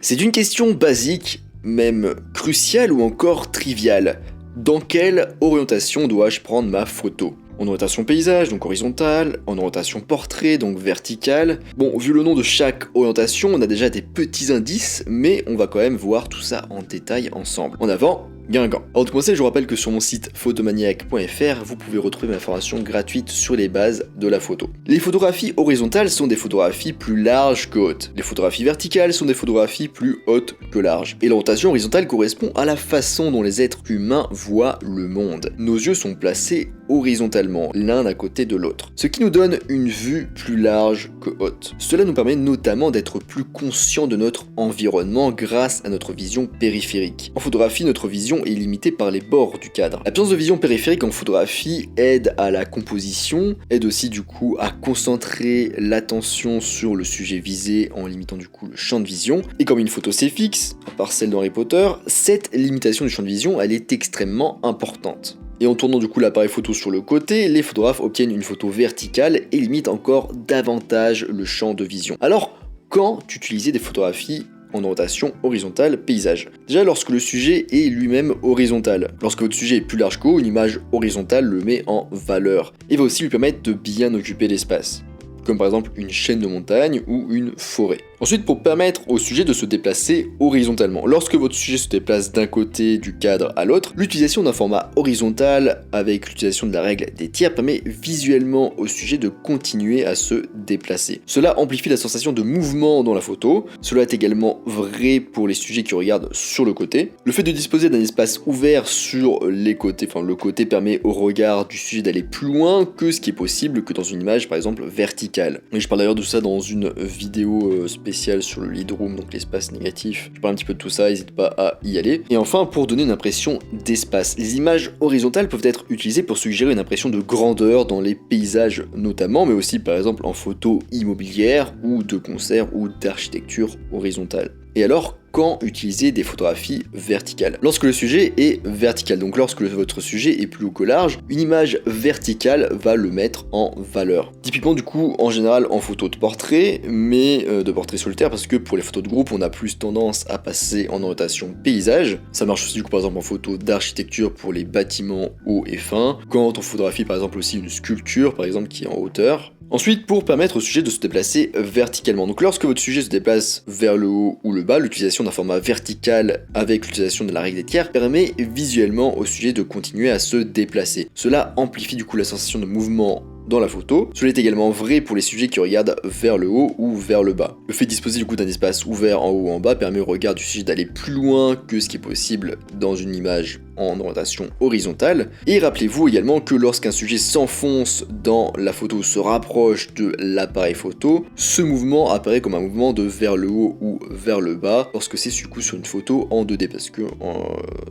C'est une question basique, même cruciale ou encore triviale. Dans quelle orientation dois-je prendre ma photo ? En orientation paysage, donc horizontale, en orientation portrait, donc verticale. Bon, vu le nom de chaque orientation, on a déjà des petits indices, mais on va quand même voir tout ça en détail ensemble. En avant, Guingamp. Avant de commencer, je vous rappelle que sur mon site photomaniac.fr, vous pouvez retrouver ma formation gratuite sur les bases de la photo. Les photographies horizontales sont des photographies plus larges que hautes. Les photographies verticales sont des photographies plus hautes que larges. Et l'orientation horizontale correspond à la façon dont les êtres humains voient le monde. Nos yeux sont placés horizontalement, l'un à côté de l'autre, ce qui nous donne une vue plus large que haute. Cela nous permet notamment d'être plus conscients de notre environnement grâce à notre vision périphérique. En photographie, notre vision est limitée par les bords du cadre. L'absence de vision périphérique en photographie aide à la composition, aide aussi du coup à concentrer l'attention sur le sujet visé en limitant du coup le champ de vision. Et comme une photo c'est fixe, à part celle d'Harry Potter, cette limitation du champ de vision elle est extrêmement importante. Et en tournant du coup l'appareil photo sur le côté, les photographes obtiennent une photo verticale et limitent encore davantage le champ de vision. Alors, quand utiliser des photographies en orientation horizontale paysage? Déjà lorsque le sujet est lui-même horizontal. Lorsque votre sujet est plus large qu'haut, une image horizontale le met en valeur et va aussi lui permettre de bien occuper l'espace, comme par exemple une chaîne de montagne ou une forêt. Ensuite, pour permettre au sujet de se déplacer horizontalement. Lorsque votre sujet se déplace d'un côté du cadre à l'autre, l'utilisation d'un format horizontal avec l'utilisation de la règle des tiers permet visuellement au sujet de continuer à se déplacer. Cela amplifie la sensation de mouvement dans la photo. Cela est également vrai pour les sujets qui regardent sur le côté. Le fait de disposer d'un espace ouvert sur les côtés, le côté permet au regard du sujet d'aller plus loin que ce qui est possible que dans une image par exemple verticale. Et je parle d'ailleurs de ça dans une vidéo spéciale sur le Lightroom, donc l'espace négatif. Je parle un petit peu de tout ça, n'hésite pas à y aller. Et enfin, pour donner une impression d'espace, les images horizontales peuvent être utilisées pour suggérer une impression de grandeur dans les paysages notamment, mais aussi par exemple en photo immobilière ou de concert ou d'architecture horizontale. Et alors, quand utiliser des photographies verticales? Lorsque le sujet est vertical, donc lorsque votre sujet est plus haut que large, une image verticale va le mettre en valeur. Typiquement du coup, en général en photo de portrait, mais de portrait solitaire, parce que pour les photos de groupe, on a plus tendance à passer en orientation paysage. Ça marche aussi du coup par exemple en photo d'architecture pour les bâtiments hauts et fins, quand on photographie par exemple aussi une sculpture, par exemple qui est en hauteur. Ensuite, pour permettre au sujet de se déplacer verticalement. Donc lorsque votre sujet se déplace vers le haut ou le bas, l'utilisation d'un format vertical avec l'utilisation de la règle des tiers permet visuellement au sujet de continuer à se déplacer. Cela amplifie du coup la sensation de mouvement dans la photo. Cela est également vrai pour les sujets qui regardent vers le haut ou vers le bas. Le fait de disposer du coup d'un espace ouvert en haut ou en bas permet au regard du sujet d'aller plus loin que ce qui est possible dans une image en orientation horizontale. Et rappelez-vous également que lorsqu'un sujet s'enfonce dans la photo ou se rapproche de l'appareil photo, ce mouvement apparaît comme un mouvement de vers le haut ou vers le bas lorsque c'est du coup sur une photo en 2D, parce que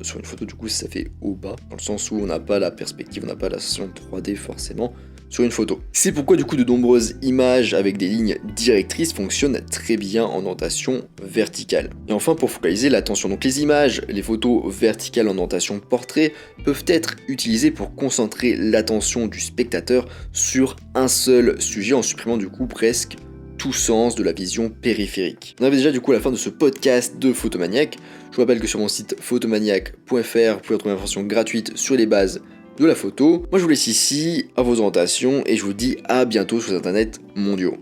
sur une photo du coup ça fait haut bas, dans le sens où on n'a pas la perspective, on n'a pas la sensation 3D forcément sur une photo. C'est pourquoi du coup de nombreuses images avec des lignes directrices fonctionnent très bien en orientation verticale. Et enfin, pour focaliser l'attention, donc les images, les photos verticales en orientation portrait peuvent être utilisées pour concentrer l'attention du spectateur sur un seul sujet en supprimant du coup presque tout sens de la vision périphérique. On avait déjà du coup à la fin de ce podcast de Photomaniac. Je vous rappelle que sur mon site photomaniac.fr, vous pouvez retrouver une information gratuite sur les bases de la photo. Moi je vous laisse ici à vos orientations et je vous dis à bientôt sur les internets mondiaux.